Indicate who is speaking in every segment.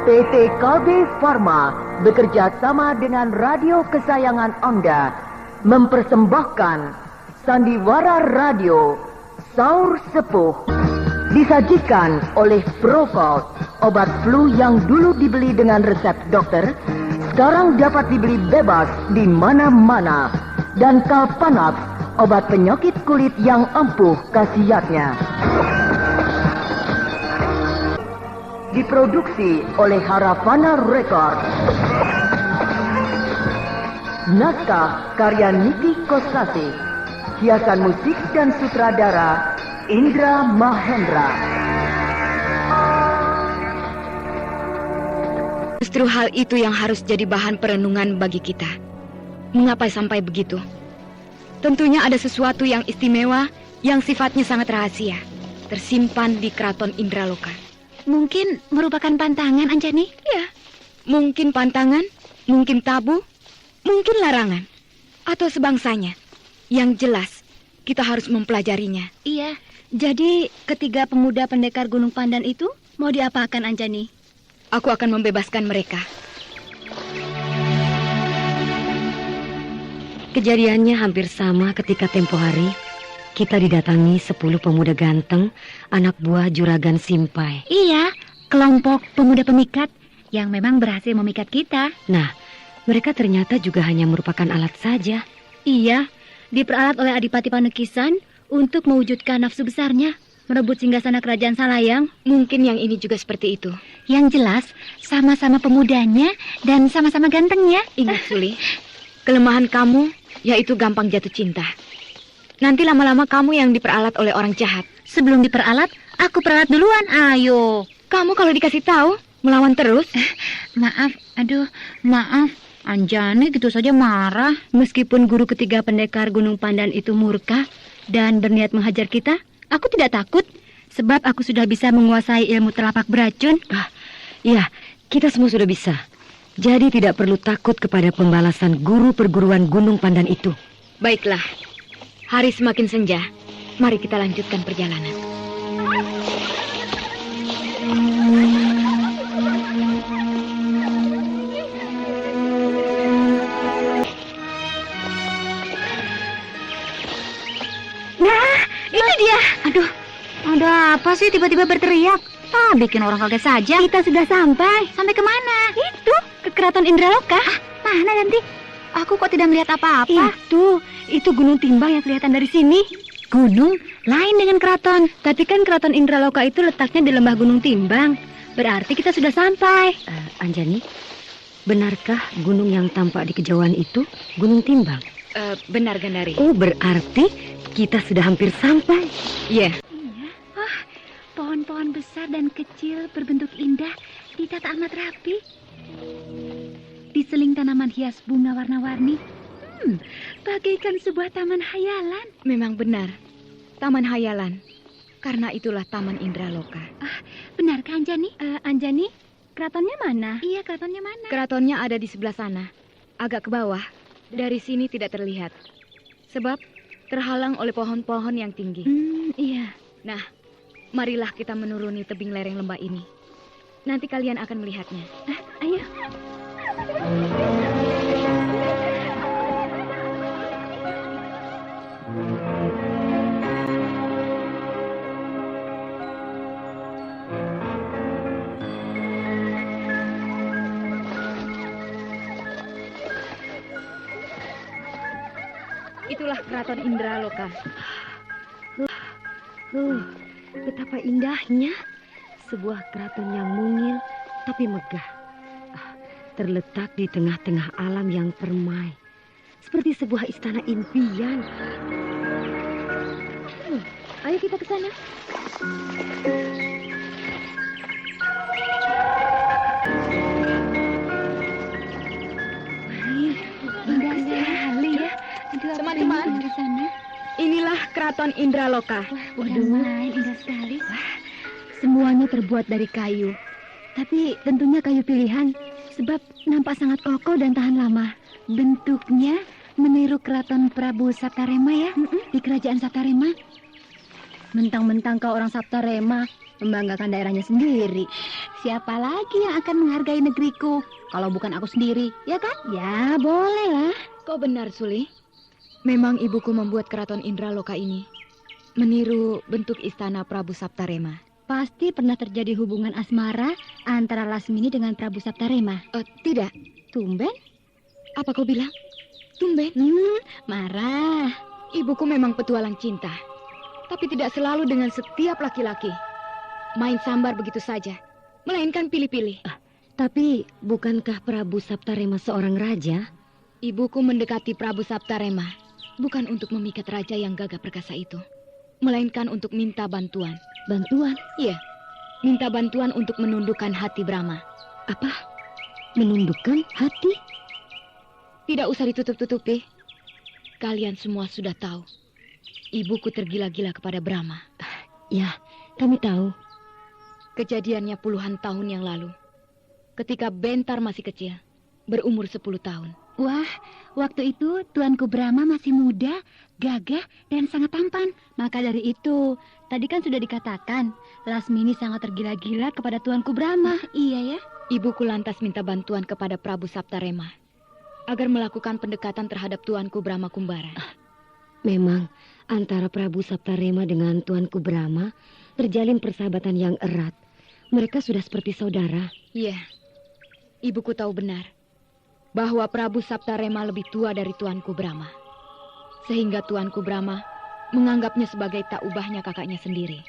Speaker 1: PT KB Pharma bekerja sama dengan radio kesayangan Anda mempersembahkan Sandiwara Radio Saur Sepuh. Disajikan oleh Procold, obat flu yang dulu dibeli dengan resep dokter, sekarang dapat dibeli bebas di mana-mana. Dan Kalpanax, obat penyakit kulit yang ampuh khasiatnya. Diproduksi oleh Haravana Record. Naskah karya Niki Kosasi. Hiasan musik dan sutradara Indra Mahendra.
Speaker 2: Justru hal itu yang harus jadi bahan perenungan bagi kita. Mengapa sampai begitu? Tentunya ada sesuatu yang istimewa yang sifatnya sangat rahasia, tersimpan di Keraton Indraloka.
Speaker 3: Mungkin merupakan pantangan, Anjani?
Speaker 2: Ya, mungkin pantangan, mungkin tabu, mungkin larangan, atau sebangsanya. Yang jelas, kita harus mempelajarinya.
Speaker 3: Iya, jadi ketiga pemuda pendekar Gunung Pandan itu mau diapakan, Anjani?
Speaker 2: Aku akan membebaskan mereka.
Speaker 4: Kejadiannya hampir sama ketika tempo hari kita didatangi 10 pemuda ganteng, anak buah Juragan Simpai.
Speaker 3: Iya, kelompok pemuda pemikat yang memang berhasil memikat kita.
Speaker 4: Nah, mereka ternyata juga hanya merupakan alat saja.
Speaker 3: Iya, diperalat oleh Adipati Panekisan untuk mewujudkan nafsu besarnya, merebut singgasana kerajaan Salayang.
Speaker 2: Mungkin yang ini juga seperti itu.
Speaker 3: Yang jelas, sama-sama pemudanya dan sama-sama gantengnya.
Speaker 2: Ingat, Suli, kelemahan kamu yaitu gampang jatuh cinta. Nanti lama-lama kamu yang diperalat oleh orang jahat.
Speaker 3: Sebelum diperalat, aku peralat duluan. Ayo.
Speaker 2: Kamu kalau dikasih tahu, melawan terus.
Speaker 3: Maaf, Anjani gitu saja marah.
Speaker 4: Meskipun guru ketiga pendekar Gunung Pandan itu murka dan berniat menghajar kita, aku tidak takut. Sebab aku sudah bisa menguasai ilmu telapak beracun. Iya, kita semua sudah bisa. Jadi tidak perlu takut kepada pembalasan guru perguruan Gunung Pandan itu.
Speaker 2: Baiklah. Hari semakin senja, mari kita lanjutkan perjalanan.
Speaker 3: Nah, itu dia. Aduh, ada apa sih tiba-tiba berteriak? Bikin orang kaget saja. Kita sudah sampai. Sampai kemana? Itu, ke Keraton Indraloka. Mana nanti? Aku kok tidak melihat apa-apa.
Speaker 4: Itu Gunung Timbang yang kelihatan dari sini.
Speaker 3: Gunung? Lain dengan keraton.
Speaker 4: Tapi kan Keraton Indraloka itu letaknya di lembah Gunung Timbang. Berarti kita sudah sampai. Anjani, benarkah gunung yang tampak di kejauhan itu Gunung Timbang?
Speaker 2: Benar, Gandari.
Speaker 4: Oh, berarti kita sudah hampir sampai.
Speaker 2: Iya.
Speaker 3: Pohon-pohon besar dan kecil berbentuk indah ditata amat rapi. Diseling tanaman hias bunga warna-warni. Bagaikan sebuah taman hayalan.
Speaker 2: Memang benar, taman hayalan. Karena itulah Taman Indraloka.
Speaker 3: Benarkah Anjani? Anjani, keratonnya mana? Iya, keratonnya mana?
Speaker 2: Keratonnya ada di sebelah sana, agak ke bawah. Dari sini tidak terlihat, sebab terhalang oleh pohon-pohon yang tinggi.
Speaker 3: Iya.
Speaker 2: Nah, marilah kita menuruni tebing lereng lembah ini. Nanti kalian akan melihatnya.
Speaker 3: Ayo.
Speaker 2: Itulah Keraton Indraloka.
Speaker 4: Betapa indahnya. Sebuah keraton yang mungil tapi megah. Terletak di tengah-tengah alam yang permai. Seperti sebuah istana impian.
Speaker 3: Ayo kita ke sana. Indah sekali ya.
Speaker 2: Teman-teman, inilah Keraton Indraloka.
Speaker 3: Waduh, indah sekali. Semuanya terbuat dari kayu. Tapi tentunya kayu pilihan, sebab nampak sangat kokoh dan tahan lama. Bentuknya meniru keraton Prabu Saptarema ya, di kerajaan Saptarema. Mentang-mentang kau orang Saptarema, membanggakan daerahnya sendiri. Siapa lagi yang akan menghargai negeriku kalau bukan aku sendiri, ya kan? Ya, bolehlah.
Speaker 2: Kau benar, Suli. Memang ibuku membuat keraton Indraloka ini meniru bentuk istana Prabu Saptarema.
Speaker 3: Pasti pernah terjadi hubungan asmara antara Lasmini dengan Prabu Saptarema.
Speaker 2: Tidak.
Speaker 3: Tumben?
Speaker 2: Apa kau bilang? Tumben?
Speaker 3: Marah.
Speaker 2: Ibuku memang petualang cinta, tapi tidak selalu dengan setiap laki-laki. Main sambar begitu saja, melainkan pilih-pilih.
Speaker 4: Tapi bukankah Prabu Saptarema seorang raja?
Speaker 2: Ibuku mendekati Prabu Saptarema bukan untuk memikat raja yang gagah perkasa itu, melainkan untuk minta bantuan.
Speaker 4: Bantuan?
Speaker 2: Iya, minta bantuan untuk menundukkan hati Brahma.
Speaker 4: Apa? Menundukkan hati?
Speaker 2: Tidak usah ditutup-tutupi. Kalian semua sudah tahu, ibuku tergila-gila kepada Brahma.
Speaker 4: Ya, kami tahu.
Speaker 2: Kejadiannya puluhan tahun yang lalu, ketika Bentar masih kecil, berumur 10 tahun.
Speaker 3: Wah, waktu itu Tuanku Brahma masih muda, gagah, dan sangat tampan. Maka dari itu, tadi kan sudah dikatakan, Lasmini sangat tergila-gila kepada Tuanku Brahma. Iya ya?
Speaker 2: Ibuku lantas minta bantuan kepada Prabu Saptarema agar melakukan pendekatan terhadap Tuanku Brahma Kumbara.
Speaker 4: Memang antara Prabu Saptarema dengan Tuanku Brahma terjalin persahabatan yang erat. Mereka sudah seperti saudara.
Speaker 2: Iya, ibuku tahu benar bahwa Prabu Saptarema lebih tua dari Tuanku Brahma, sehingga Tuanku Brahma menganggapnya sebagai tak ubahnya kakaknya sendiri.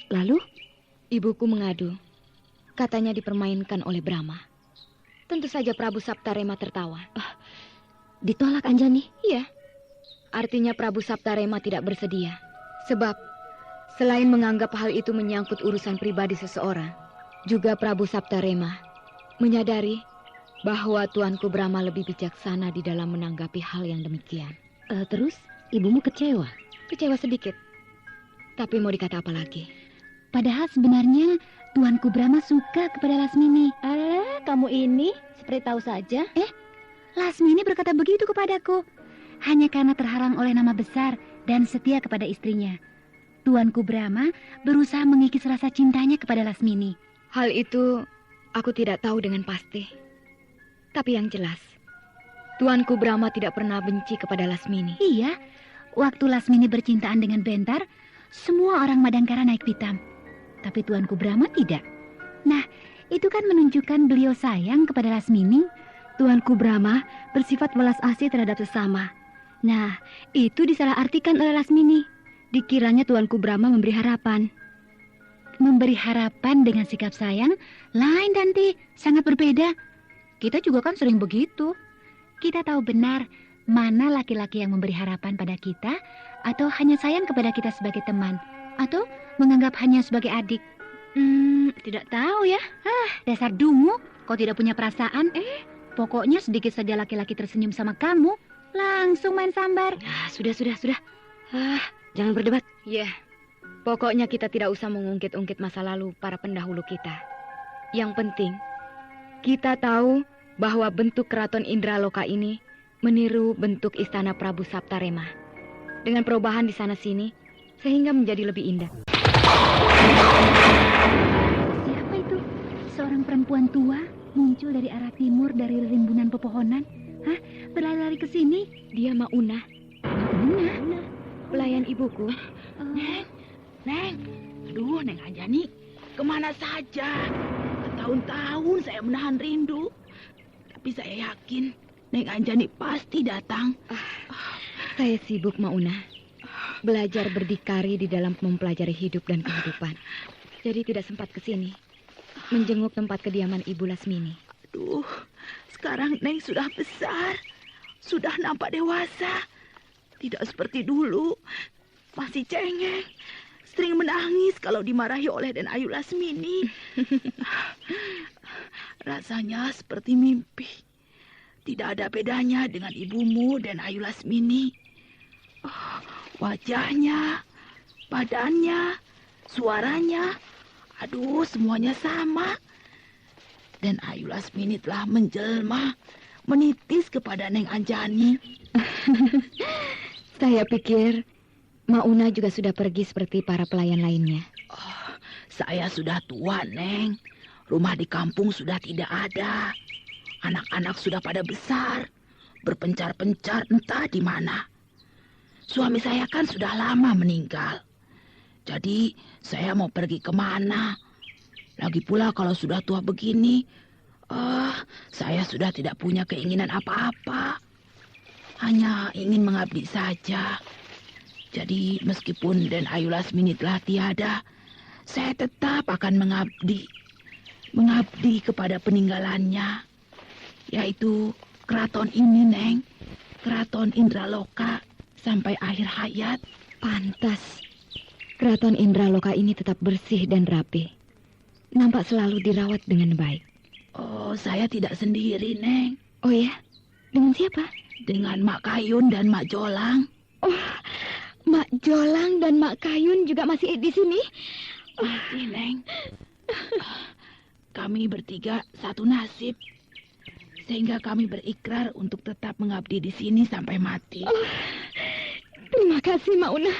Speaker 4: Lalu?
Speaker 2: Ibuku mengadu, katanya dipermainkan oleh Brahma. Tentu saja Prabu Saptarema tertawa.
Speaker 4: Ditolak Anjani?
Speaker 2: Iya, artinya Prabu Saptarema tidak bersedia. Sebab selain menganggap hal itu menyangkut urusan pribadi seseorang, juga Prabu Saptarema menyadari bahwa Tuanku Brahma lebih bijaksana di dalam menanggapi hal yang demikian.
Speaker 4: Terus ibumu kecewa?
Speaker 2: Kecewa sedikit, tapi mau dikata apa lagi?
Speaker 3: Padahal sebenarnya Tuanku Brahma suka kepada Lasmini. Alah, kamu ini seperti tahu saja. Lasmini berkata begitu kepadaku hanya karena terhalang oleh nama besar dan setia kepada istrinya. Tuanku Brahma berusaha mengikis rasa cintanya kepada Lasmini.
Speaker 2: Hal itu aku tidak tahu dengan pasti. Tapi yang jelas, Tuanku Brahma tidak pernah benci kepada Lasmini.
Speaker 3: Iya, waktu Lasmini bercintaan dengan Bentar, semua orang Madangkara naik pitam. Tapi Tuanku Brahma tidak. Nah, itu kan menunjukkan beliau sayang kepada Lasmini.
Speaker 4: Tuanku Brahma bersifat welas asih terhadap sesama. Nah, itu disalahartikan oleh Lasmini. Dikiranya Tuanku Brahma memberi harapan.
Speaker 3: Memberi harapan dengan sikap sayang lain, Tanti, sangat berbeda. Kita juga kan sering begitu. Kita tahu benar mana laki-laki yang memberi harapan pada kita, atau hanya sayang kepada kita sebagai teman, atau menganggap hanya sebagai adik. Tidak tahu ya. Dasar dungu, kau tidak punya perasaan. Pokoknya sedikit saja laki-laki tersenyum sama kamu, langsung main sambar.
Speaker 4: Sudah. Jangan berdebat.
Speaker 2: Ya, pokoknya kita tidak usah mengungkit-ungkit masa lalu para pendahulu kita. Yang penting, kita tahu bahwa bentuk keraton Indraloka ini meniru bentuk istana Prabu Saptarema. Dengan perubahan di sana-sini, sehingga menjadi lebih indah.
Speaker 3: Siapa itu? Seorang perempuan tua muncul dari arah timur dari rimbunan pepohonan. Berlari-lari ke sini.
Speaker 2: Dia Mauna.
Speaker 3: Mauna?
Speaker 2: Pelayan ibuku.
Speaker 5: Neng. Aduh, Neng Anjani, kemana saja? Bertahun-tahun saya menahan rindu. Tapi saya yakin Neng Anjani pasti datang.
Speaker 2: Saya sibuk, Mauna. Belajar berdikari di dalam mempelajari hidup dan kehidupan. Jadi tidak sempat ke sini. Menjenguk tempat kediaman Ibu Lasmini.
Speaker 5: Aduh, sekarang Neng sudah besar. Sudah nampak dewasa. Tidak seperti dulu. Masih cengeng. Sering menangis kalau dimarahi oleh Den Ayu Lasmini. Rasanya seperti mimpi. Tidak ada bedanya dengan ibumu Den Ayu Lasmini. Wajahnya, badannya, suaranya, aduh semuanya sama. Dan Ayu Lasmini telah menjelma, menitis kepada Neng Anjani.
Speaker 2: Saya pikir Mauna juga sudah pergi seperti para pelayan lainnya.
Speaker 5: Saya sudah tua, Neng. Rumah di kampung sudah tidak ada. Anak-anak sudah pada besar, berpencar-pencar entah di mana. Suami saya kan sudah lama meninggal. Jadi saya mau pergi kemana? Lagi pula kalau sudah tua begini, saya sudah tidak punya keinginan apa-apa. Hanya ingin mengabdi saja. Jadi meskipun Den Ayu Lasmini telah tiada, saya tetap akan mengabdi kepada peninggalannya, yaitu keraton ini, Neng. Keraton Indraloka sampai akhir hayat.
Speaker 2: Pantas. Keraton Indraloka ini tetap bersih dan rapi. Nampak selalu dirawat dengan baik.
Speaker 5: Oh, saya tidak sendiri, Neng.
Speaker 2: Oh ya? Dengan siapa?
Speaker 5: Dengan Mak Kayun dan Mak Jolang.
Speaker 2: Oh, Mak Jolang dan Mak Kayun juga masih di sini?
Speaker 5: Masih, Neng. Kami bertiga satu nasib. Sehingga kami berikrar untuk tetap mengabdi di sini sampai mati.
Speaker 2: Oh, terima kasih, Mak Una.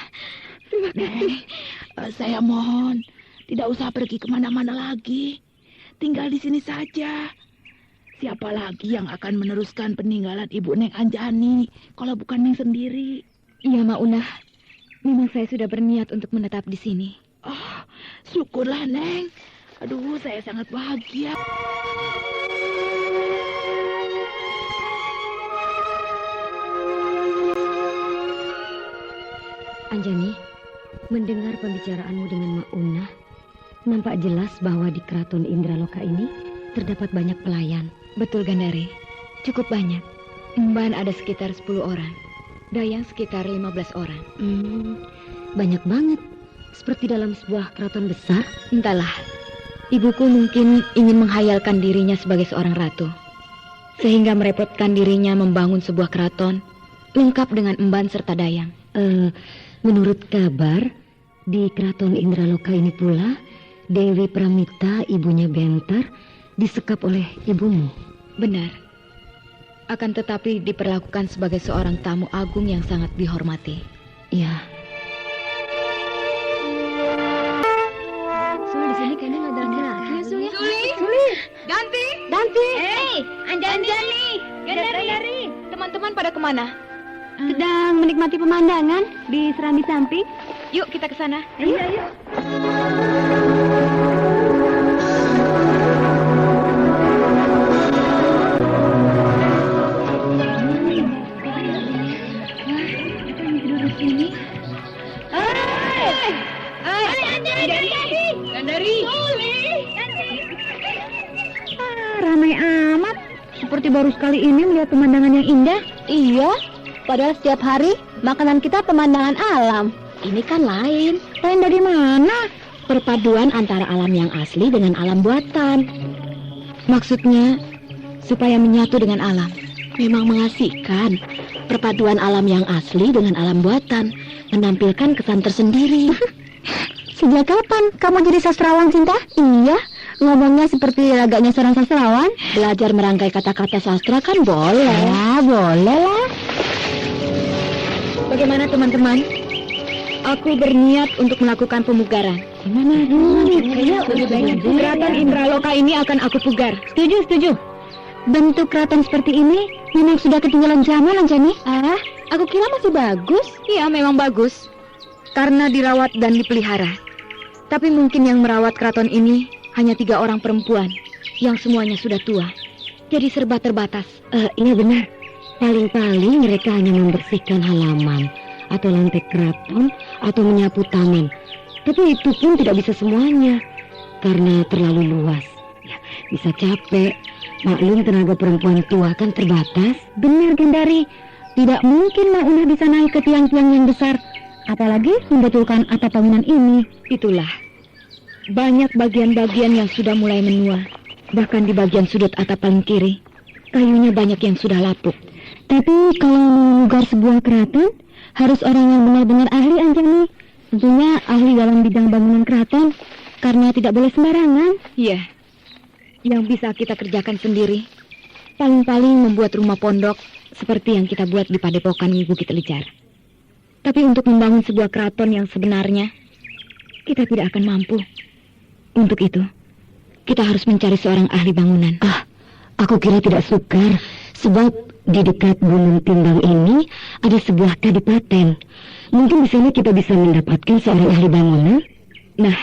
Speaker 2: Terima kasih.
Speaker 5: Saya mohon, tidak usah pergi kemana-mana lagi. Tinggal di sini saja. Siapa lagi yang akan meneruskan peninggalan Ibu Neng Anjani kalau bukan Neng sendiri?
Speaker 2: Iya, Mak Una. Memang saya sudah berniat untuk menetap di sini.
Speaker 5: Oh, syukurlah, Neng. Aduh, saya sangat bahagia.
Speaker 4: Anjani, mendengar pembicaraanmu dengan Mak Una, nampak jelas bahwa di Keraton Indraloka ini terdapat banyak pelayan.
Speaker 2: Betul, Gandari. Cukup banyak. Emban ada sekitar 10 orang. Dayang sekitar 15 orang.
Speaker 4: Banyak banget. Seperti dalam sebuah keraton besar.
Speaker 2: Entahlah. Ibuku mungkin ingin menghayalkan dirinya sebagai seorang ratu. Sehingga merepotkan dirinya membangun sebuah keraton lengkap dengan emban serta dayang.
Speaker 4: Menurut kabar, di Keraton Indraloka ini pula, Dewi Pramita, ibunya Bentar, disekap oleh ibumu.
Speaker 2: Benar. Akan tetapi diperlakukan sebagai seorang tamu agung yang sangat dihormati.
Speaker 4: Ya. Soal di sini kayaknya nggak ada laki-laki.
Speaker 2: Suli. Danti.
Speaker 3: Anjani.
Speaker 2: Gandari. Teman-teman pada kemana?
Speaker 3: Sedang menikmati pemandangan di serambi samping.
Speaker 2: Yuk kita ke sana.
Speaker 3: Ayo.
Speaker 2: Gandari.
Speaker 3: Ramai amat. Seperti baru sekali ini melihat pemandangan yang indah.
Speaker 4: Iya, padahal setiap hari makanan kita pemandangan alam. Ini kan lain.
Speaker 3: Lain dari mana?
Speaker 4: Perpaduan antara alam yang asli dengan alam buatan.
Speaker 2: Maksudnya supaya menyatu dengan alam.
Speaker 4: Memang mengasihkan. Perpaduan alam yang asli dengan alam buatan menampilkan kesan tersendiri.
Speaker 3: Sejak kapan kamu jadi sastrawan, Cinta? Iya, ngomongnya seperti agaknya seorang sastrawan.
Speaker 4: Belajar merangkai kata-kata sastra kan boleh.
Speaker 3: Ya, boleh lah.
Speaker 2: Bagaimana teman-teman? Aku berniat untuk melakukan pemugaran.
Speaker 3: Gimana?
Speaker 2: Keraton Indraloka ini akan aku pugar.
Speaker 3: Setuju. Bentuk keraton seperti ini memang sudah ketinggalan zaman, Anjani.
Speaker 2: Aku kira masih bagus. Iya, memang bagus. Karena dirawat dan dipelihara. Tapi mungkin yang merawat keraton ini hanya 3 orang perempuan yang semuanya sudah tua. Jadi serba terbatas.
Speaker 4: Iya benar. Paling-paling mereka hanya membersihkan halaman atau lantai keraton atau menyapu taman. Tapi itu pun tidak bisa semuanya karena terlalu luas. Ya, bisa capek. Maklum tenaga perempuan tua kan terbatas.
Speaker 3: Benar, Gandari. Tidak mungkin Mak Una bisa naik ke tiang-tiang yang besar. Apalagi membetulkan atap bangunan ini.
Speaker 2: Itulah. Banyak bagian-bagian yang sudah mulai menua. Bahkan di bagian sudut atap paling kiri, kayunya banyak yang sudah lapuk.
Speaker 3: Tapi kalau memugar sebuah keraton, harus orang yang benar-benar ahli, Anjani. Tentunya ahli dalam bidang bangunan keraton, karena tidak boleh sembarangan.
Speaker 2: Iya. Yang bisa kita kerjakan sendiri, paling-paling membuat rumah pondok seperti yang kita buat di Padepokan Bukit Lejar. Tapi untuk membangun sebuah keraton yang sebenarnya, kita tidak akan mampu. Untuk itu, kita harus mencari seorang ahli bangunan.
Speaker 4: Aku kira tidak sukar, sebab di dekat Gunung Timbang ini ada sebuah kadipaten. Mungkin di sana kita bisa mendapatkan seorang ahli bangunan.
Speaker 2: Nah,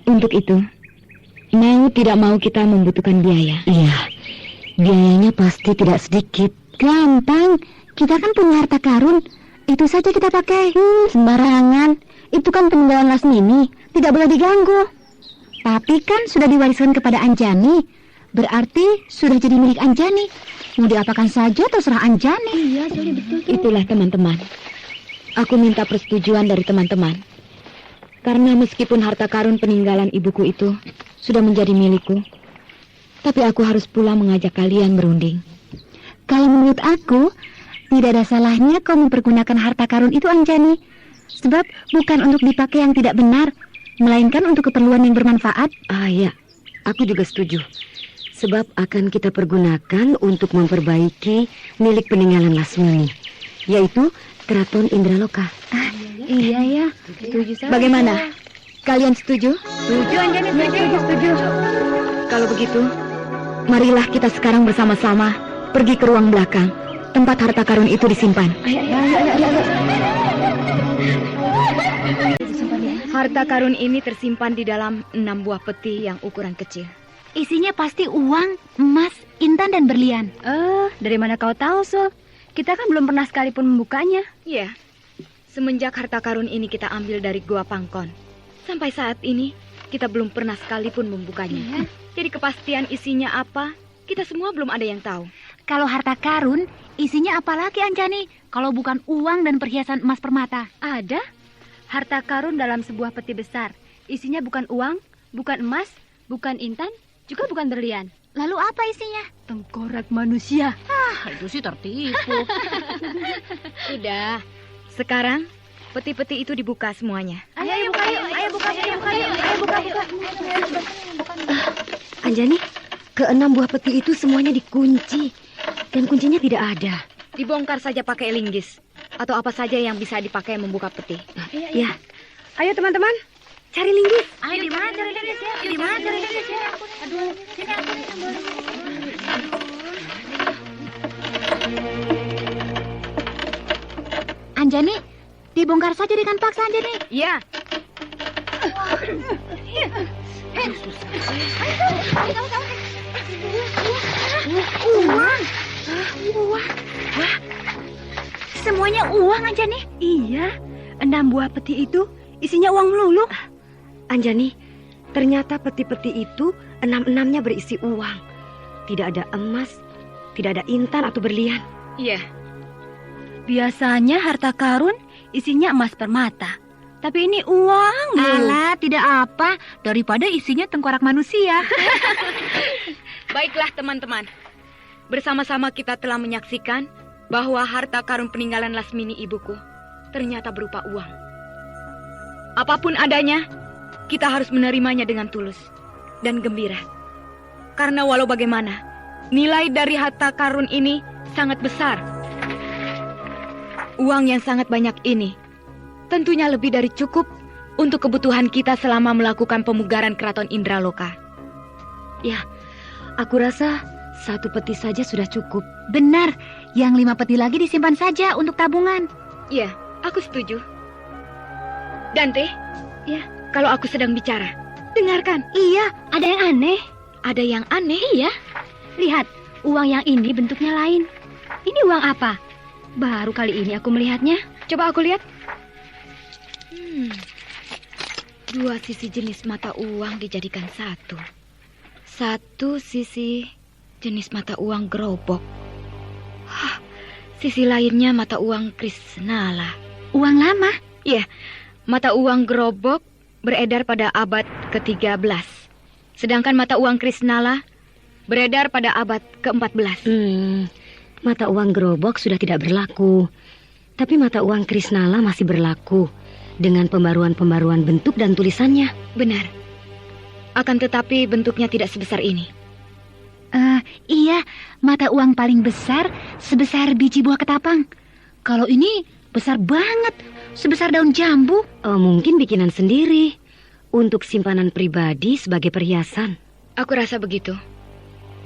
Speaker 2: untuk itu, mau tidak mau kita membutuhkan biaya.
Speaker 4: Iya, biayanya pasti tidak sedikit. Gampang, kita kan punya harta karun. Itu saja kita pakai. Sembarangan, itu kan peninggalan Lasmini, tidak boleh diganggu. Tapi kan sudah diwariskan kepada Anjani, berarti sudah jadi milik Anjani. Mau diapakan saja terserah Anjani.
Speaker 3: Iya, jadi betul.
Speaker 2: Itulah teman-teman. Aku minta persetujuan dari teman-teman. Karena meskipun harta karun peninggalan ibuku itu sudah menjadi milikku, tapi aku harus pula mengajak kalian berunding.
Speaker 4: Kalau menurut aku, tidak ada salahnya kau mempergunakan harta karun itu, Anjani. Sebab bukan untuk dipakai yang tidak benar, melainkan untuk keperluan yang bermanfaat.
Speaker 6: Ya, aku juga setuju. Sebab akan kita pergunakan untuk memperbaiki milik peninggalan Lasmini, yaitu Keraton Indraloka.
Speaker 3: Iya ya, setuju saya.
Speaker 2: Bagaimana? Kalian setuju?
Speaker 3: Setuju, Anjani, setuju.
Speaker 2: Kalau begitu, marilah kita sekarang bersama-sama pergi ke ruang belakang, tempat harta karun itu disimpan.
Speaker 3: Ayo.
Speaker 2: Harta karun ini tersimpan di dalam 6 buah peti yang ukuran kecil.
Speaker 3: Isinya pasti uang, emas, intan, dan berlian. Dari mana kau tahu, Sul? Kita kan belum pernah sekalipun membukanya.
Speaker 2: Iya, semenjak harta karun ini kita ambil dari Gua Pangkon, sampai saat ini kita belum pernah sekalipun membukanya. Jadi kepastian isinya apa, kita semua belum ada yang tahu.
Speaker 3: Kalau harta karun, isinya apa lagi, Anjani? Kalau bukan uang dan perhiasan emas permata.
Speaker 4: Ada harta karun dalam sebuah peti besar. Isinya bukan uang, bukan emas, bukan intan, juga bukan berlian.
Speaker 3: Lalu apa isinya?
Speaker 4: Tengkorak manusia.
Speaker 3: Itu sih tertipu.
Speaker 2: Sudah, sekarang peti-peti itu dibuka semuanya.
Speaker 3: Ayo buka.
Speaker 6: Anjani, ke-6 buah peti itu semuanya dikunci, dan kuncinya tidak ada.
Speaker 2: Dibongkar saja pakai linggis, atau apa saja yang bisa dipakai membuka peti.
Speaker 6: Ya, ayo teman-teman, cari linggis.
Speaker 3: Ayo di mana cari linggis ya? Di mana cari linggis ya? Aduh, sini aku. Anjani, dibongkar saja dengan paksa, Anjani.
Speaker 2: Iya.
Speaker 3: Uang. Semuanya uang, Anjani.
Speaker 4: Iya, 6 buah peti itu isinya uang melulu.
Speaker 6: Anjani, ternyata peti-peti itu 6-6-nya berisi uang. Tidak ada emas, tidak ada intan atau berlian.
Speaker 2: Iya.
Speaker 4: Biasanya harta karun isinya emas permata. Tapi ini uang melulu.
Speaker 3: Alah, tidak apa. Daripada isinya tengkorak manusia.
Speaker 2: Baiklah teman-teman, bersama-sama kita telah menyaksikan bahwa harta karun peninggalan Lasmini ibuku ternyata berupa uang. Apapun adanya, kita harus menerimanya dengan tulus dan gembira. Karena walau bagaimana, nilai dari harta karun ini sangat besar. Uang yang sangat banyak ini tentunya lebih dari cukup untuk kebutuhan kita selama melakukan pemugaran Keraton Indraloka.
Speaker 6: Ya, aku rasa 1 peti saja sudah cukup.
Speaker 3: Benar, yang 5 peti lagi disimpan saja untuk tabungan.
Speaker 2: Iya, aku setuju. Dante, ya, kalau aku sedang bicara, dengarkan.
Speaker 3: Iya, ada yang aneh.
Speaker 2: Ada yang aneh?
Speaker 3: Iya. Lihat, uang yang ini bentuknya lain. Ini uang apa? Baru kali ini aku melihatnya.
Speaker 2: Coba aku lihat. 2 sisi jenis mata uang dijadikan satu. 1 sisi jenis mata uang gerobok. Sisi lainnya mata uang Krisnala.
Speaker 3: Uang lama?
Speaker 2: Iya, mata uang gerobok beredar pada abad ke-13. Sedangkan mata uang Krisnala beredar pada abad ke-14.
Speaker 6: Mata uang gerobok sudah tidak berlaku. Tapi mata uang Krisnala masih berlaku dengan pembaruan-pembaruan bentuk dan tulisannya.
Speaker 2: Benar. Akan tetapi bentuknya tidak sebesar ini.
Speaker 3: Iya, mata uang paling besar sebesar biji buah ketapang. Kalau ini besar banget, sebesar daun jambu.
Speaker 6: Mungkin bikinan sendiri. untuk simpanan pribadi sebagai perhiasan.
Speaker 2: Aku rasa begitu.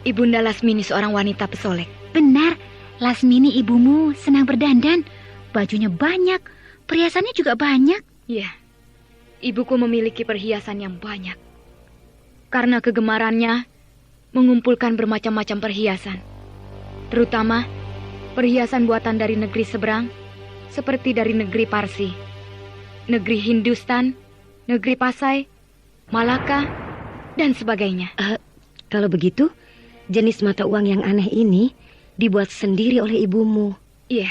Speaker 2: Ibunda Lasmini seorang wanita pesolek.
Speaker 3: Benar, Lasmini ibumu senang berdandan. Bajunya banyak, perhiasannya juga banyak.
Speaker 2: Iya, ibuku memiliki perhiasan yang banyak. Karena kegemarannya mengumpulkan bermacam-macam perhiasan. Terutama perhiasan buatan dari negeri seberang, seperti dari negeri Parsi, negeri Hindustan, negeri Pasai, Malaka, dan sebagainya.
Speaker 6: Kalau begitu, jenis mata uang yang aneh ini dibuat sendiri oleh ibumu.
Speaker 2: Iya,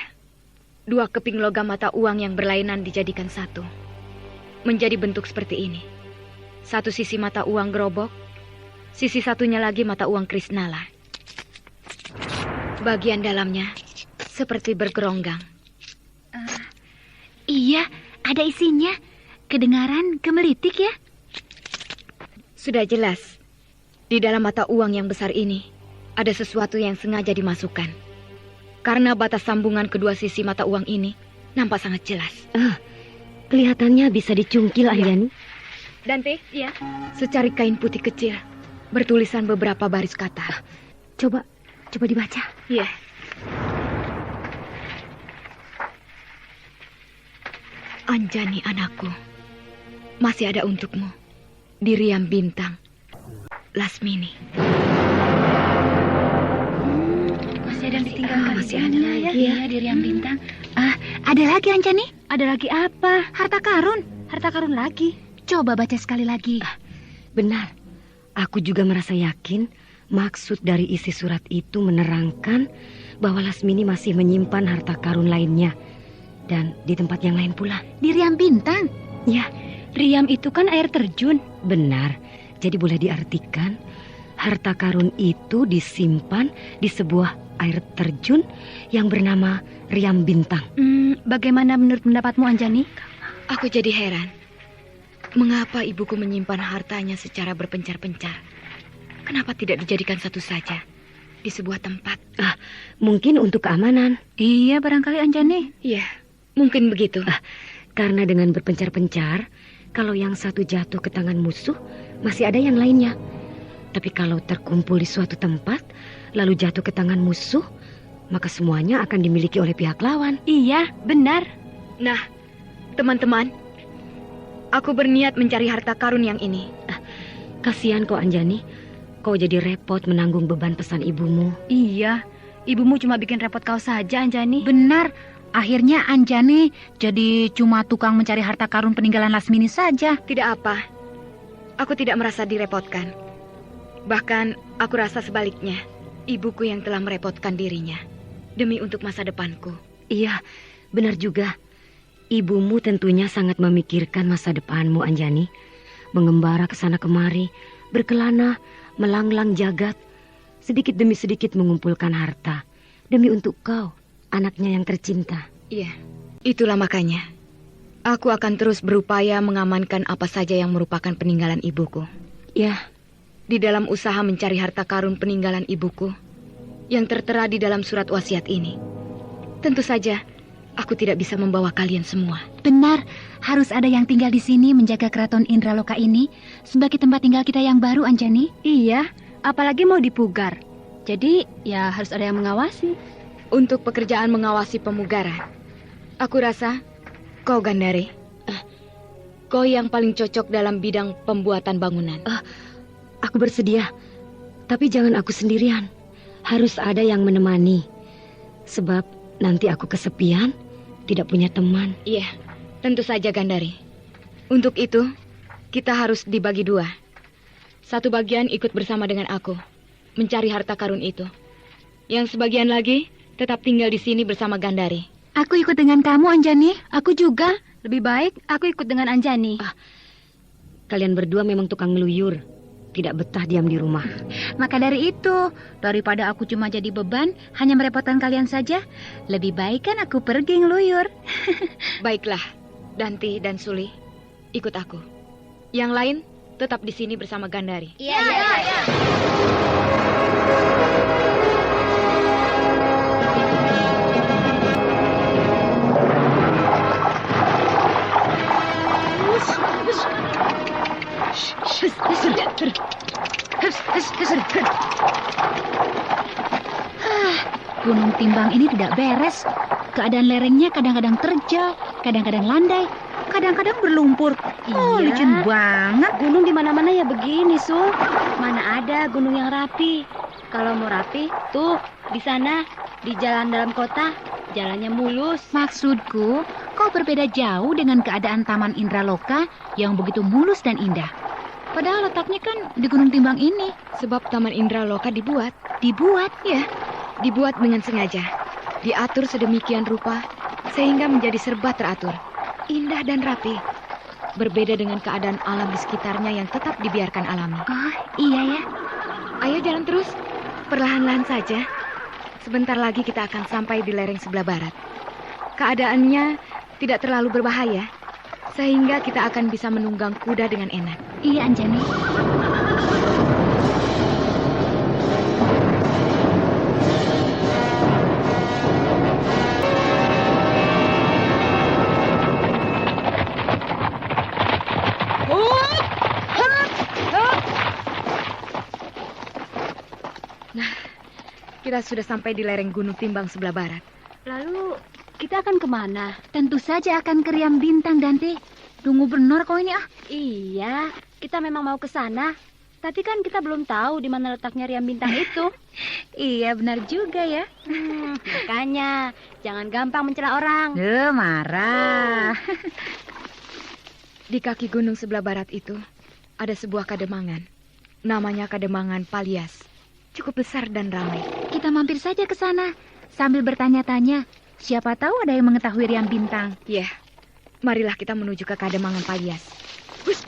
Speaker 2: 2 keping logam mata uang yang berlainan dijadikan satu. Menjadi bentuk seperti ini. Satu sisi mata uang gerobok, sisi satunya lagi mata uang krisnala. Bagian dalamnya seperti bergeronggang.
Speaker 3: Iya, ada isinya. Kedengaran gemelitik ya?
Speaker 2: Sudah jelas, di dalam mata uang yang besar ini ada sesuatu yang sengaja dimasukkan. Karena batas sambungan kedua sisi mata uang ini nampak sangat jelas.
Speaker 6: Kelihatannya bisa dicungkil, Anjani.
Speaker 2: Dante, ya, secari kain putih kecil bertulisan beberapa baris kata.
Speaker 6: Coba dibaca.
Speaker 2: Iya. Anjani anakku, masih ada untukmu di Riam Bintang, Lasmini.
Speaker 3: Masih ada yang ditinggalkan.
Speaker 6: Masih ada lagi ya
Speaker 3: di Riam Bintang. Ada lagi Anjani? Ada lagi apa? Harta karun. Harta karun lagi. Coba baca sekali lagi.
Speaker 6: Benar. Aku juga merasa yakin maksud dari isi surat itu menerangkan bahwa Lasmini masih menyimpan harta karun lainnya. Dan di tempat yang lain pula.
Speaker 3: Di Riam Bintang?
Speaker 6: Ya,
Speaker 4: Riam itu kan air terjun.
Speaker 6: benar. Jadi boleh diartikan harta karun itu disimpan di sebuah air terjun yang bernama Riam Bintang.
Speaker 4: Bagaimana menurut pendapatmu, Anjani?
Speaker 2: Aku jadi heran. Mengapa ibuku menyimpan hartanya secara berpencar-pencar? Kenapa tidak dijadikan satu saja di sebuah tempat?
Speaker 6: Mungkin untuk keamanan.
Speaker 3: Iya, barangkali Anjani.
Speaker 2: Iya, mungkin begitu.
Speaker 6: Karena dengan berpencar-pencar, kalau yang satu jatuh ke tangan musuh, masih ada yang lainnya. Tapi kalau terkumpul di suatu tempat, lalu jatuh ke tangan musuh, maka semuanya akan dimiliki oleh pihak lawan.
Speaker 4: Iya, benar.
Speaker 2: Nah, teman-teman, aku berniat mencari harta karun yang ini.
Speaker 6: Kasihan kau, Anjani. Kau jadi repot menanggung beban pesan ibumu.
Speaker 4: Iya, ibumu cuma bikin repot kau saja, Anjani.
Speaker 3: Benar. Akhirnya Anjani jadi cuma tukang mencari harta karun peninggalan Lasmini saja.
Speaker 2: Tidak apa. Aku tidak merasa direpotkan. Bahkan aku rasa sebaliknya. Ibuku yang telah merepotkan dirinya demi untuk masa depanku.
Speaker 6: Iya, benar juga. Ibumu tentunya sangat memikirkan masa depanmu, Anjani. Mengembara ke sana kemari, berkelana, melanglang jagat, sedikit demi sedikit mengumpulkan harta demi untuk kau, anaknya yang tercinta.
Speaker 2: Iya, itulah makanya aku akan terus berupaya mengamankan apa saja yang merupakan peninggalan ibuku.
Speaker 6: Ya,
Speaker 2: Di dalam usaha mencari harta karun peninggalan ibuku yang tertera di dalam surat wasiat ini, tentu saja aku tidak bisa membawa kalian semua.
Speaker 3: Benar, harus ada yang tinggal di sini menjaga keraton Indraloka ini sebagai tempat tinggal kita yang baru, Anjani.
Speaker 4: Iya, apalagi mau dipugar. Jadi, ya harus ada yang mengawasi.
Speaker 2: Untuk pekerjaan mengawasi pemugaran, aku rasa kau, Gandari, kau yang paling cocok dalam bidang pembuatan bangunan.
Speaker 6: aku bersedia. Tapi jangan aku sendirian. Harus ada yang menemani. Sebab nanti aku kesepian, tidak punya teman.
Speaker 2: Iya, tentu saja, Gandari. Untuk itu, kita harus dibagi 2. Satu bagian ikut bersama dengan aku, mencari harta karun itu. Yang sebagian lagi tetap tinggal di sini bersama Gandari.
Speaker 3: Aku ikut dengan kamu, Anjani.
Speaker 4: Aku juga. Lebih baik aku ikut dengan Anjani.
Speaker 6: Kalian berdua memang tukang ngeluyur. Tidak betah diam di rumah.
Speaker 3: Maka dari itu, daripada aku cuma jadi beban, hanya merepotkan kalian saja, lebih baik kan aku pergi ngeluyur.
Speaker 2: Baiklah, Danti dan Suli, ikut aku. Yang lain tetap di sini bersama Gandari.
Speaker 3: Iya. Gunung Timbang ini tidak beres. Keadaan lerengnya kadang-kadang terjal, kadang-kadang landai, kadang-kadang berlumpur. Oh,
Speaker 4: Iya.
Speaker 3: licin banget.
Speaker 4: Gunung di mana-mana ya begini, Sul. Mana ada gunung yang rapi. Kalau mau rapi, tuh di sana, di jalan dalam kota, jalannya mulus.
Speaker 3: Maksudku, kau berbeda jauh dengan keadaan Taman Indraloka yang begitu mulus dan indah. Padahal letaknya kan di Gunung Timbang ini.
Speaker 2: Sebab Taman Indraloka dibuat.
Speaker 3: Dibuat.
Speaker 2: Ya, dibuat dengan sengaja. Diatur sedemikian rupa sehingga menjadi serba teratur, indah dan rapi. Berbeda dengan keadaan alam di sekitarnya yang tetap dibiarkan alami.
Speaker 3: Oh, iya ya.
Speaker 2: Ayo jalan terus, perlahan-lahan saja. Sebentar lagi kita akan sampai di lereng sebelah barat. Keadaannya tidak terlalu berbahaya, sehingga kita akan bisa menunggang kuda dengan enak.
Speaker 3: Iya, Anjani.
Speaker 2: Kita sudah sampai di lereng Gunung Timbang sebelah barat.
Speaker 4: Lalu, kita akan kemana?
Speaker 3: Tentu saja akan ke Riam Bintang, Danti. Tunggu benar kau ini, ah.
Speaker 4: Iya, kita memang mau ke sana. Tapi kan kita belum tahu di mana letaknya Riam Bintang itu.
Speaker 3: Iya, benar juga ya.
Speaker 4: Makanya, jangan gampang mencela orang.
Speaker 3: Marah.
Speaker 2: Di kaki gunung sebelah barat itu ada sebuah kademangan. Namanya Kademangan Palias. Cukup besar dan ramai.
Speaker 3: Kita mampir saja ke sana sambil bertanya-tanya. Siapa tahu ada yang mengetahui Riam Bintang.
Speaker 2: Ya, marilah kita menuju ke Kademangan Palias. Hush.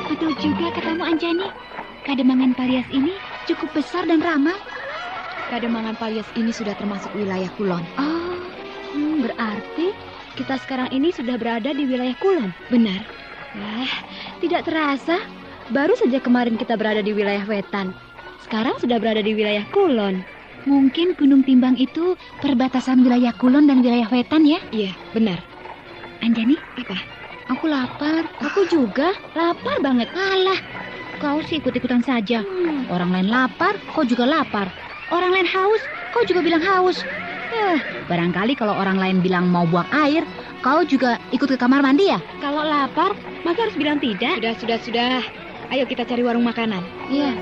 Speaker 3: Betul juga katamu, Anjani. Kademangan Palias ini cukup besar dan ramai.
Speaker 2: Kademangan Palias ini sudah termasuk wilayah Kulon.
Speaker 3: Oh,
Speaker 4: Berarti kita sekarang ini sudah berada di wilayah Kulon.
Speaker 2: Benar.
Speaker 4: Tidak terasa, baru saja kemarin kita berada di wilayah Wetan. Sekarang sudah berada di wilayah Kulon.
Speaker 3: mungkin Gunung Timbang itu perbatasan wilayah Kulon dan wilayah Wetan ya?
Speaker 2: Iya, benar.
Speaker 3: Anjani,
Speaker 2: Apa?
Speaker 3: aku lapar.
Speaker 4: Aku juga lapar banget.
Speaker 3: Alah, kau sih ikut-ikutan saja. Orang lain lapar, kau juga lapar. Orang lain haus, kau juga bilang haus. Barangkali kalau orang lain bilang mau buang air, kau juga ikut ke kamar mandi ya?
Speaker 4: Kalau lapar, maka harus bilang tidak.
Speaker 2: Sudah. Ayo kita cari warung makanan.
Speaker 3: Iya.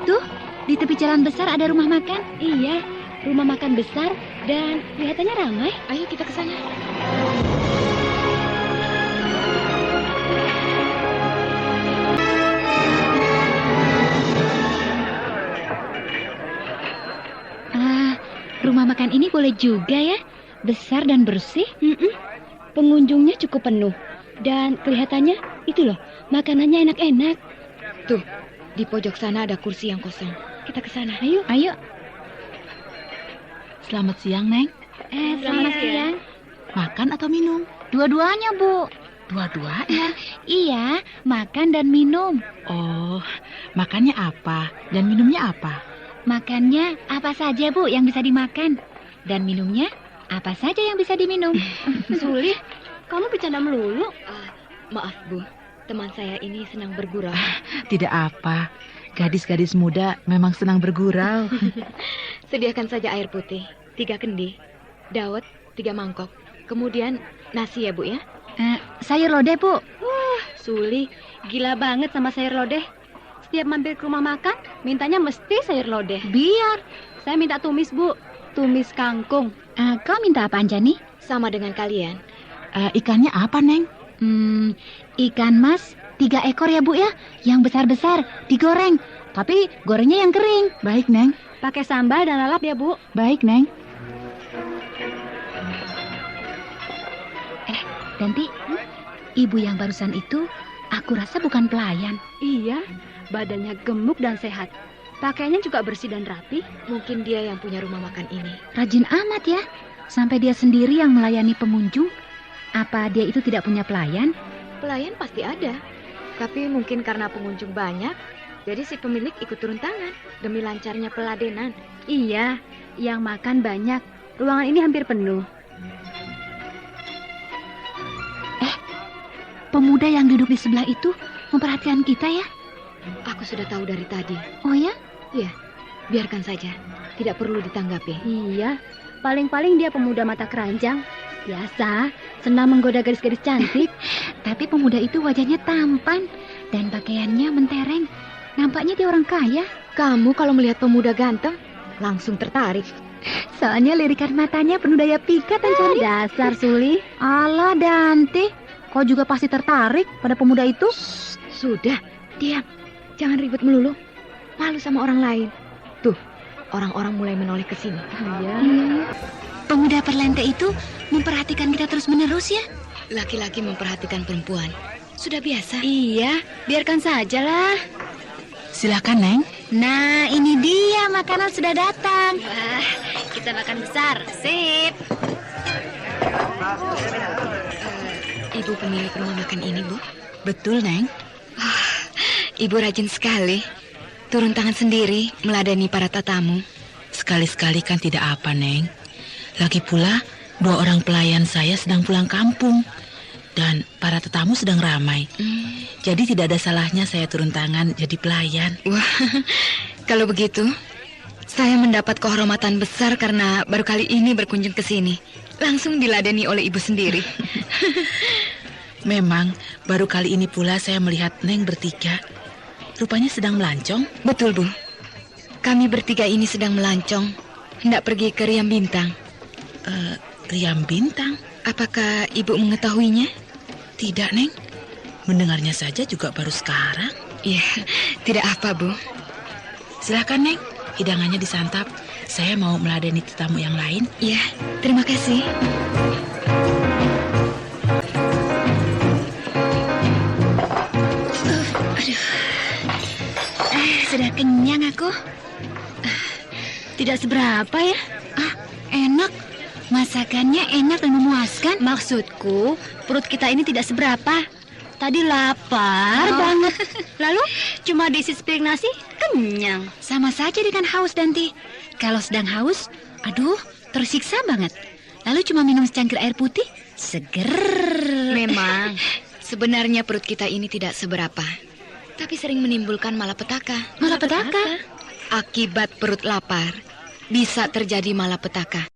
Speaker 3: Tuh, di tepi jalan besar ada rumah makan.
Speaker 4: Iya, rumah makan besar dan kelihatannya ramai.
Speaker 2: Ayo kita ke sana.
Speaker 3: Rumah makan ini boleh juga ya, besar dan bersih.
Speaker 4: Pengunjungnya cukup penuh dan kelihatannya itu loh, makanannya enak-enak.
Speaker 2: Tuh, di pojok sana ada kursi yang kosong. Kita ke sana.
Speaker 3: Ayo.
Speaker 5: Selamat siang, Neng.
Speaker 4: Selamat siang.
Speaker 5: Makan atau minum?
Speaker 3: Dua-duanya, Bu.
Speaker 5: Dua-duanya.
Speaker 3: Iya, makan dan minum.
Speaker 5: Oh, makannya apa? Dan minumnya apa?
Speaker 3: Makannya apa saja, Bu, yang bisa dimakan. Dan minumnya apa saja yang bisa diminum.
Speaker 4: Suli, kamu bercanda melulu.
Speaker 2: Maaf, Bu. Teman saya ini senang bergurau.
Speaker 5: Tidak apa. Gadis-gadis muda memang senang bergurau.
Speaker 2: Sediakan saja air putih, 3 kendi, dawet 3 mangkok. Kemudian nasi ya, Bu ya?
Speaker 3: Sayur lodeh, Bu.
Speaker 4: Suli, gila banget sama sayur lodeh. Setiap mampir ke rumah makan, mintanya mesti sayur lodeh.
Speaker 3: Biar.
Speaker 4: Saya minta tumis, Bu. Tumis kangkung.
Speaker 3: Kau minta apa, Anjani?
Speaker 2: Sama dengan kalian.
Speaker 5: Ikannya apa, Neng?
Speaker 3: Ikan mas 3 ekor ya, Bu ya. Yang besar-besar, digoreng. Tapi gorengnya yang kering.
Speaker 5: Baik, Neng.
Speaker 4: Pakai sambal dan lalap ya, Bu.
Speaker 5: Baik, Neng.
Speaker 3: Danti, ibu yang barusan itu, aku rasa bukan pelayan.
Speaker 4: Iya, badannya gemuk dan sehat. Pakaiannya juga bersih dan rapi.
Speaker 2: Mungkin dia yang punya rumah makan ini.
Speaker 3: Rajin amat ya. Sampai dia sendiri yang melayani pengunjung. Apa dia itu tidak punya pelayan?
Speaker 2: Pelayan pasti ada. Tapi mungkin karena pengunjung banyak, Jadi si pemilik ikut turun tangan demi lancarnya peladenan.
Speaker 4: Iya, yang makan banyak. Ruangan ini hampir penuh.
Speaker 3: Pemuda yang duduk di sebelah itu memperhatikan kita ya?
Speaker 2: Aku sudah tahu dari tadi.
Speaker 3: Oh ya?
Speaker 2: Iya, biarkan saja. Tidak perlu ditanggapi.
Speaker 4: Iya, paling-paling dia pemuda mata keranjang. Biasa, senang menggoda gadis-gadis cantik.
Speaker 3: Tapi pemuda itu wajahnya tampan dan pakaiannya mentereng. Nampaknya dia orang kaya.
Speaker 2: Kamu kalau melihat pemuda ganteng, langsung tertarik.
Speaker 3: Soalnya lirikan matanya penuh daya pikat Anjani.
Speaker 4: Dasar Suli.
Speaker 3: Alah Dante, kau juga pasti tertarik pada pemuda itu?
Speaker 2: Sudah, diam. Jangan ribut melulu. Malu sama orang lain. Tuh, orang-orang mulai menoleh ke sini.
Speaker 4: Iya.
Speaker 3: Pemuda perlente itu memperhatikan kita terus-menerus ya?
Speaker 2: Laki-laki memperhatikan perempuan. Sudah biasa.
Speaker 4: Iya, biarkan sajalah.
Speaker 7: Silakan, Neng.
Speaker 3: Nah, ini dia makanan sudah datang.
Speaker 4: Wah, kita makan besar. Sip.
Speaker 2: Ibu pemilik rumah makan ini, Bu.
Speaker 7: Betul, Neng.
Speaker 2: Ibu rajin sekali. Turun tangan sendiri meladani para tatamu.
Speaker 7: Sekali-sekali kan tidak apa, Neng. Lagi pula, 2 orang pelayan saya sedang pulang kampung. Dan para tetamu sedang ramai. Jadi tidak ada salahnya saya turun tangan jadi pelayan.
Speaker 2: Wah, kalau begitu, saya mendapat kehormatan besar karena baru kali ini berkunjung ke sini. Langsung diladeni oleh ibu sendiri.
Speaker 7: Memang, baru kali ini pula saya melihat Neng bertiga. Rupanya sedang melancong.
Speaker 2: Betul, Bu. Kami bertiga ini sedang melancong, hendak pergi ke Riam Bintang.
Speaker 7: Riam Bintang?
Speaker 2: Apakah ibu mengetahuinya?
Speaker 7: Tidak, Neng. Mendengarnya saja juga baru sekarang.
Speaker 2: Iya, tidak apa, Bu.
Speaker 7: Silakan, Neng. Hidangannya disantap. Saya mau meladeni tetamu yang lain.
Speaker 2: Iya, terima kasih.
Speaker 3: Sudah kenyang aku.
Speaker 4: Tidak seberapa ya?
Speaker 3: Enak. Masakannya enak dan memuaskan.
Speaker 4: Maksudku, perut kita ini tidak seberapa. Tadi lapar banget. Lalu cuma diisi sepiring nasi, kenyang.
Speaker 3: Sama saja dengan haus, Danti. Kalau sedang haus, aduh, tersiksa banget. Lalu cuma minum secangkir air putih, seger.
Speaker 2: Memang, sebenarnya perut kita ini tidak seberapa, tapi sering menimbulkan malapetaka.
Speaker 3: Malapetaka?
Speaker 2: Akibat perut lapar, bisa terjadi malapetaka.